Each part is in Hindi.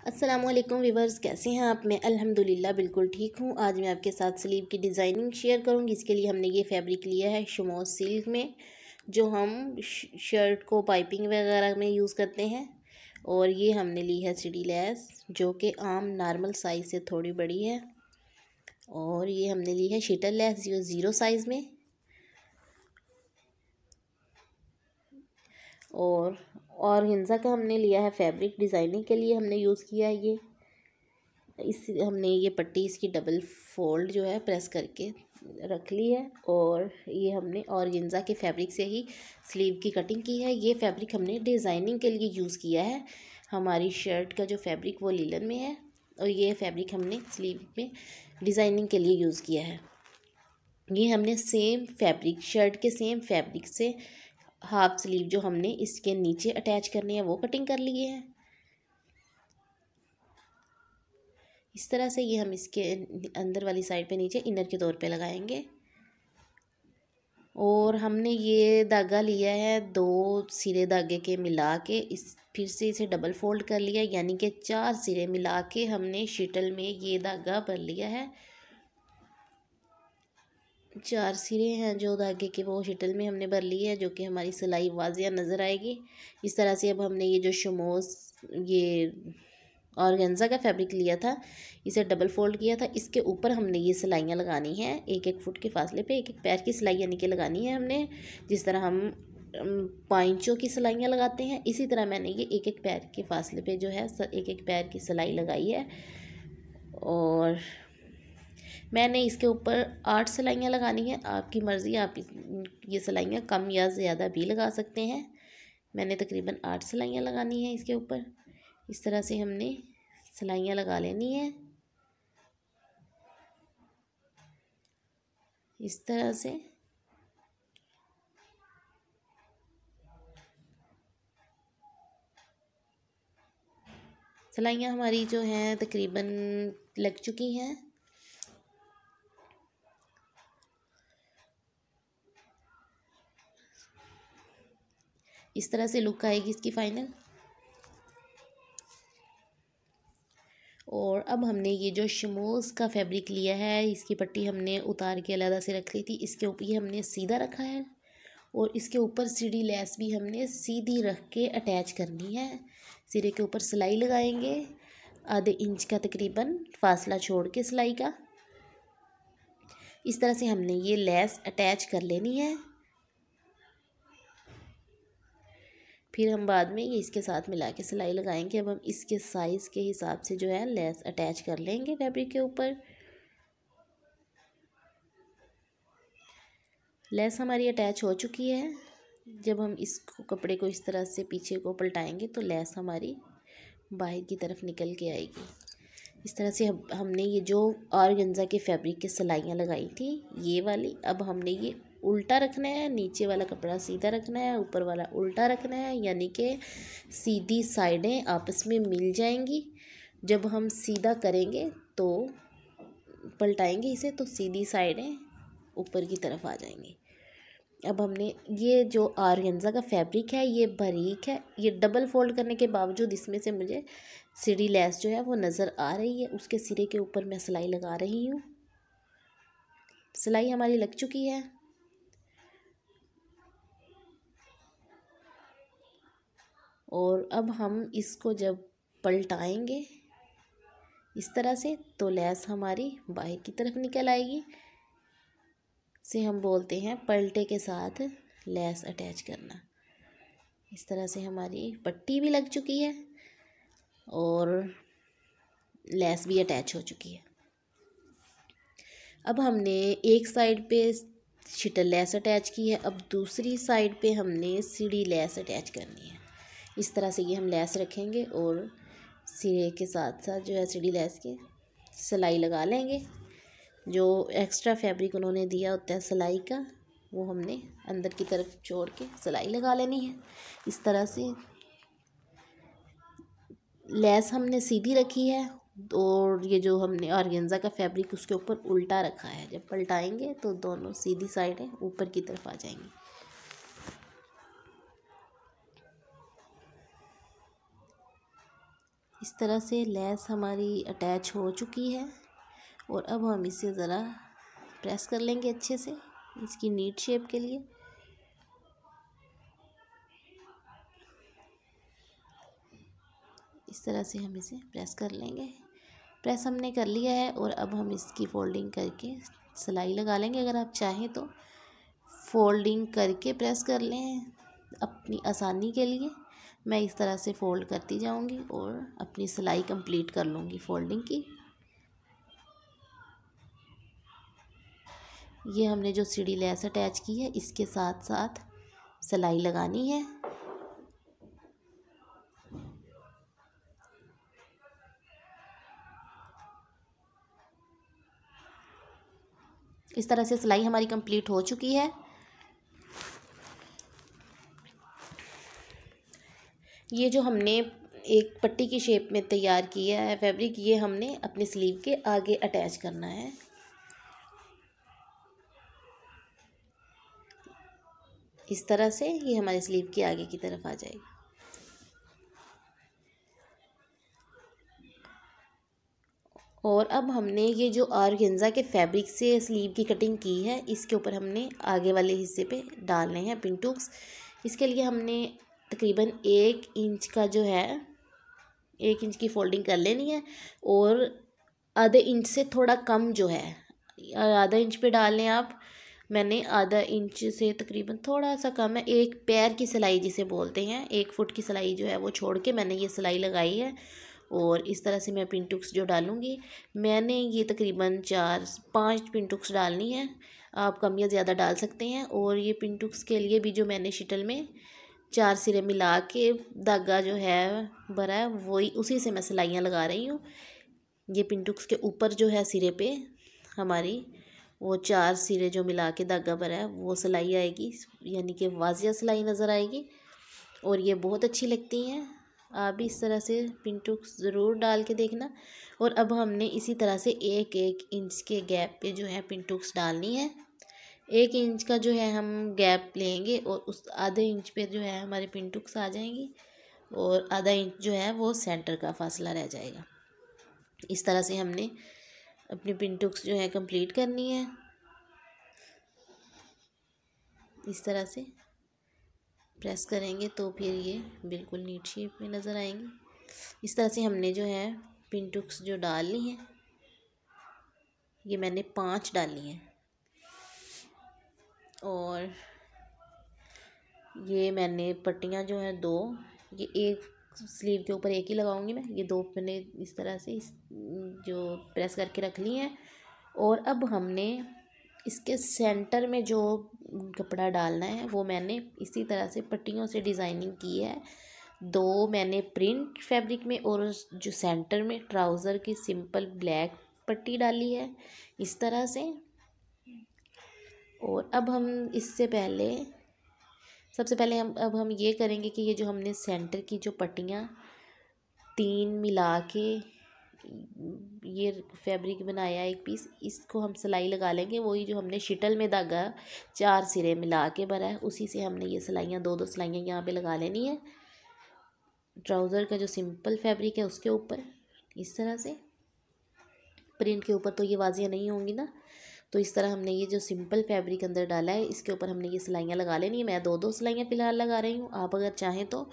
अस्सलामुअलैकुम वीवर्स, कैसे हैं आप। मैं अल्हम्दुलिल्लाह बिल्कुल ठीक हूँ। आज मैं आपके साथ स्लीव की डिज़ाइनिंग शेयर करूँगी। इसके लिए हमने ये फैब्रिक लिया है शमोज सिल्क में, जो हम शर्ट को पाइपिंग वगैरह में यूज़ करते हैं। और ये हमने ली है सीढ़ी लेस, जो कि आम नॉर्मल साइज़ से थोड़ी बड़ी है। और ये हमने ली है शीटल लेस, जो 0 साइज़ में। और हिंजा का हमने लिया है फैब्रिक, डिज़ाइनिंग के लिए हमने यूज़ किया है हमने ये पट्टी इसकी डबल फोल्ड जो है प्रेस करके रख ली है। और ये हमने ऑर्गेन्जा के फैब्रिक से ही स्लीव की कटिंग की है। ये फैब्रिक हमने डिज़ाइनिंग के लिए यूज़ किया है। हमारी शर्ट का जो फैब्रिक वो लीलन में है, और ये फैब्रिक हमने स्लीव में डिज़ाइनिंग के लिए यूज़ किया है। ये हमने सेम फैब्रिक, शर्ट के सेम फैब्रिक से हाफ स्लीव जो हमने इसके नीचे अटैच करनी है वो कटिंग कर लिए हैं। इस तरह से ये हम इसके अंदर वाली साइड पे नीचे इनर के तौर पे लगाएंगे। और हमने ये धागा लिया है 2 सिरे धागे के मिला के, फिर से इसे डबल फोल्ड कर लिया, यानी कि 4 सिरे मिला के हमने शीटल में ये धागा भर लिया है। 4 सिरे हैं जो धागे के, वो शीटल में हमने भर ली है, जो कि हमारी सिलाई वाजिया नज़र आएगी। इस तरह से अब हमने ये जो शमोज ये ऑर्गेन्जा का फैब्रिक लिया था, इसे डबल फोल्ड किया था। इसके ऊपर हमने ये सिलाइयाँ लगानी हैं 1-1 फुट के फासले पे, 1-1 पैर की सिलाई यानी कि लगानी है हमने। जिस तरह हम पाइंचों की सिलाइयाँ लगाते हैं, इसी तरह मैंने ये 1-1 पैर के फासले पे जो है 1-1 पैर की सिलाई लगाई है। और मैंने इसके ऊपर 8 सिलाइयाँ लगानी है। आपकी मर्ज़ी, आप ये सिलाइयाँ कम या ज़्यादा भी लगा सकते हैं। मैंने तकरीबन 8 सिलाइयाँ लगानी है इसके ऊपर। इस तरह से हमने सिलाइयाँ लगा लेनी है। इस तरह से सिलाइयाँ हमारी जो हैं तकरीबन लग चुकी हैं। इस तरह से लुक आएगी इसकी फाइनल। और अब हमने ये जो शमोज का फैब्रिक लिया है, इसकी पट्टी हमने उतार के अलग से रख ली थी। इसके ऊपर ये हमने सीधा रखा है, और इसके ऊपर सीढ़ी लेस भी हमने सीधी रख के अटैच करनी है। सिरे के ऊपर सिलाई लगाएंगे, आधे इंच का तकरीबन फासला छोड़ के सिलाई का। इस तरह से हमने ये लेस अटैच कर लेनी है। फिर हम बाद में ये इसके साथ मिला के सिलाई लगाएंगे। अब हम इसके साइज़ के हिसाब से जो है लेस अटैच कर लेंगे फैब्रिक के ऊपर। लेस हमारी अटैच हो चुकी है। जब हम इसको कपड़े को इस तरह से पीछे को पलटाएंगे तो लेस हमारी बाहर की तरफ निकल के आएगी। इस तरह से हमने ये जो ऑर्गेन्जा के फैब्रिक की सिलाइयाँ लगाई थी ये वाली, अब हमने ये उल्टा रखना है। नीचे वाला कपड़ा सीधा रखना है, ऊपर वाला उल्टा रखना है, यानी कि सीधी साइडें आपस में मिल जाएंगी। जब हम सीधा करेंगे तो पलटाएंगे इसे तो सीधी साइडें ऊपर की तरफ आ जाएंगी। अब हमने ये जो ऑर्गेन्जा का फैब्रिक है ये बारीक है। ये डबल फोल्ड करने के बावजूद इसमें से मुझे सीढ़ी लेस जो है वो नज़र आ रही है। उसके सिरे के ऊपर मैं सिलाई लगा रही हूँ। सिलाई हमारी लग चुकी है। और अब हम इसको जब पलटाएंगे इस तरह से तो लेस हमारी बाहर की तरफ निकल आएगी। से हम बोलते हैं पलटे के साथ लेस अटैच करना। इस तरह से हमारी पट्टी भी लग चुकी है और लेस भी अटैच हो चुकी है। अब हमने एक साइड पे शीटल लेस अटैच की है, अब दूसरी साइड पे हमने सीढ़ी लेस अटैच करनी है। इस तरह से ये हम लेस रखेंगे और सिरे के साथ साथ जो है सीढ़ी लेस की सिलाई लगा लेंगे। जो एक्स्ट्रा फैब्रिक उन्होंने दिया होता है सिलाई का, वो हमने अंदर की तरफ छोड़ के सिलाई लगा लेनी है। इस तरह से लेस हमने सीधी रखी है, और ये जो हमने ऑर्गेन्जा का फैब्रिक उसके ऊपर उल्टा रखा है। जब पलटाएंगे तो दोनों सीधी साइडें ऊपर की तरफ आ जाएंगी। इस तरह से लेस हमारी अटैच हो चुकी है और अब हम इसे ज़रा प्रेस कर लेंगे अच्छे से इसकी नीट शेप के लिए। इस तरह से हम इसे प्रेस कर लेंगे। प्रेस हमने कर लिया है और अब हम इसकी फोल्डिंग करके सिलाई लगा लेंगे। अगर आप चाहें तो फोल्डिंग करके प्रेस कर लें अपनी आसानी के लिए। मैं इस तरह से फ़ोल्ड करती जाऊंगी और अपनी सिलाई कंप्लीट कर लूँगी फोल्डिंग की। ये हमने जो सीढ़ी लेस अटैच की है इसके साथ साथ सिलाई लगानी है। इस तरह से सिलाई हमारी कंप्लीट हो चुकी है। ये जो हमने एक पट्टी की शेप में तैयार किया है फैब्रिक, ये हमने अपने स्लीव के आगे अटैच करना है। इस तरह से ये हमारे स्लीव के आगे की तरफ आ जाएगा। और अब हमने ये जो ऑर्गेन्जा के फैब्रिक से स्लीव की कटिंग की है इसके ऊपर हमने आगे वाले हिस्से पे डालने हैं पिंटूक्स। इसके लिए हमने तकरीबन 1 इंच का जो है 1 इंच की फोल्डिंग कर लेनी है और आधे इंच से थोड़ा कम जो है आधा इंच पे डाल लें आप। मैंने आधा इंच से तकरीबन थोड़ा सा कम है, एक पैर की सिलाई जिसे बोलते हैं 1 फुट की सिलाई जो है वो छोड़ के मैंने ये सिलाई लगाई है। और इस तरह से मैं पिंटुक्स जो डालूँगी, मैंने ये तकरीबन 4-5 पिंटुक्स डालनी है। आप कम या ज़्यादा डाल सकते हैं। और ये पिंटुक्स के लिए भी जो मैंने शिटल में 4 सिरे मिला के धागा जो है भरा है वही उसी से मैं सिलाइयाँ लगा रही हूँ। ये पिंटुक्स के ऊपर जो है सिरे पे हमारी वो 4 सिरे जो मिला के धागा भरा है वो सिलाई आएगी, यानी कि वाजिया सिलाई नज़र आएगी और ये बहुत अच्छी लगती हैं। आप भी इस तरह से पिंटुक्स ज़रूर डाल के देखना। और अब हमने इसी तरह से 1-1 इंच के गैप पे जो है पिंटुक्स डालनी है। 1 इंच का जो है हम गैप लेंगे और उस आधे इंच पे जो है हमारे पिंटुक्स आ जाएंगी और आधा इंच जो है वो सेंटर का फासला रह जाएगा। इस तरह से हमने अपनी पिंटुक्स जो है कंप्लीट करनी है। इस तरह से प्रेस करेंगे तो फिर ये बिल्कुल नीट शेप में नज़र आएंगी। इस तरह से हमने जो है पिंटुक्स जो डालनी है, ये मैंने 5 डाली हैं और ये मैंने पट्टियाँ जो हैं 2, ये एक स्लीव के ऊपर 1 ही लगाऊंगी मैं। ये 2 मैंने इस तरह से जो प्रेस करके रख ली हैं। और अब हमने इसके सेंटर में जो कपड़ा डालना है वो मैंने इसी तरह से पट्टियों से डिज़ाइनिंग की है। 2 मैंने प्रिंट फैब्रिक में और जो सेंटर में ट्राउज़र की सिंपल ब्लैक पट्टी डाली है इस तरह से। और अब हम इससे पहले सबसे पहले हम ये करेंगे कि ये जो हमने सेंटर की जो पट्टियाँ 3 मिला के ये फैब्रिक बनाया एक पीस, इसको हम सिलाई लगा लेंगे। वही जो हमने शिटल में धागा 4 सिरे मिला के भरा है उसी से हमने ये सिलाइयाँ 2-2 सिलाइयाँ यहाँ पे लगा लेनी है। ट्राउज़र का जो सिंपल फैब्रिक है उसके ऊपर इस तरह से, प्रिंट के ऊपर तो ये वाजियाँ नहीं होंगी ना, तो इस तरह हमने ये जो सिंपल फैब्रिक अंदर डाला है इसके ऊपर हमने ये सिलाइयाँ लगा लेनी है। मैं 2-2 सिलाइयाँ फ़िलहाल लगा रही हूँ, आप अगर चाहें तो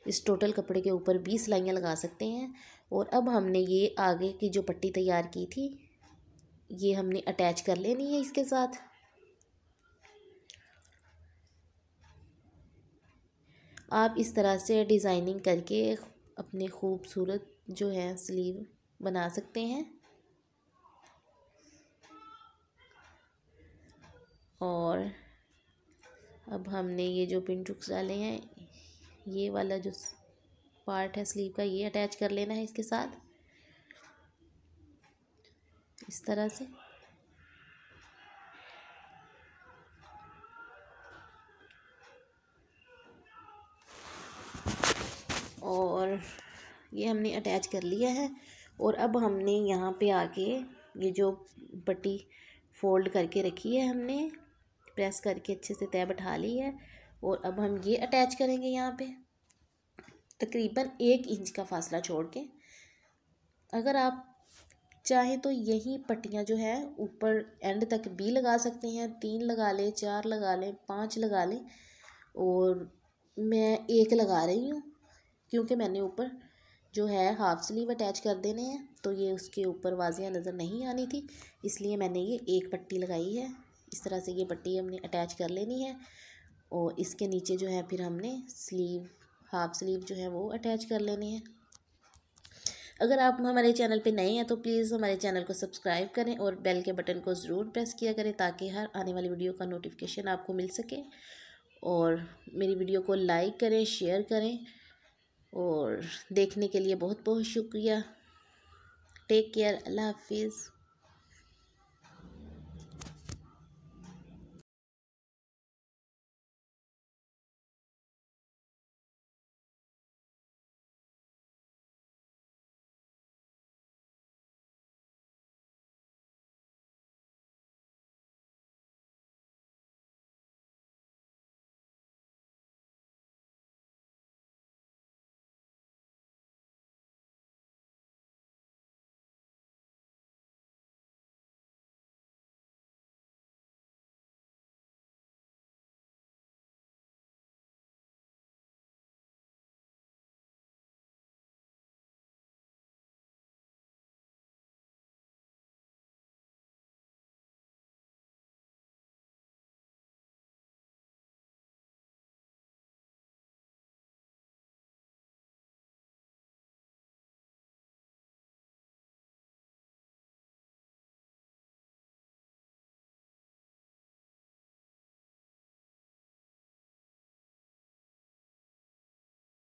इस टोटल कपड़े के ऊपर 20 सिलाइयाँ लगा सकते हैं। और अब हमने ये आगे की जो पट्टी तैयार की थी ये हमने अटैच कर लेनी है इसके साथ। आप इस तरह से डिज़ाइनिंग करके अपने खूबसूरत जो है स्लीव बना सकते हैं। और अब हमने ये जो पिंटुक्स डाले हैं ये वाला जो पार्ट है स्लीव का ये अटैच कर लेना है इसके साथ इस तरह से। और ये हमने अटैच कर लिया है। और अब हमने यहाँ पे आके ये जो पट्टी फोल्ड करके रखी है हमने प्रेस करके अच्छे से तय बैठा ली है और अब हम ये अटैच करेंगे यहाँ पे तकरीबन 1 इंच का फासला छोड़ के। अगर आप चाहें तो यही पट्टियाँ जो है ऊपर एंड तक भी लगा सकते हैं, 3 लगा लें, 4 लगा लें, 5 लगा लें। और मैं 1 लगा रही हूँ क्योंकि मैंने ऊपर जो है हाफ स्लीव अटैच कर देने हैं, तो ये उसके ऊपर वाजियाँ नज़र नहीं आनी थी, इसलिए मैंने ये 1 पट्टी लगाई है। इस तरह से ये पट्टी हमने अटैच कर लेनी है और इसके नीचे जो है फिर हमने स्लीव, हाफ स्लीव जो है वो अटैच कर लेनी है। अगर आप हमारे चैनल पे नए हैं तो प्लीज़ हमारे चैनल को सब्सक्राइब करें और बेल के बटन को ज़रूर प्रेस किया करें ताकि हर आने वाली वीडियो का नोटिफिकेशन आपको मिल सके। और मेरी वीडियो को लाइक करें, शेयर करें और देखने के लिए बहुत बहुत शुक्रिया। टेक केयर, अल्लाह हाफिज़।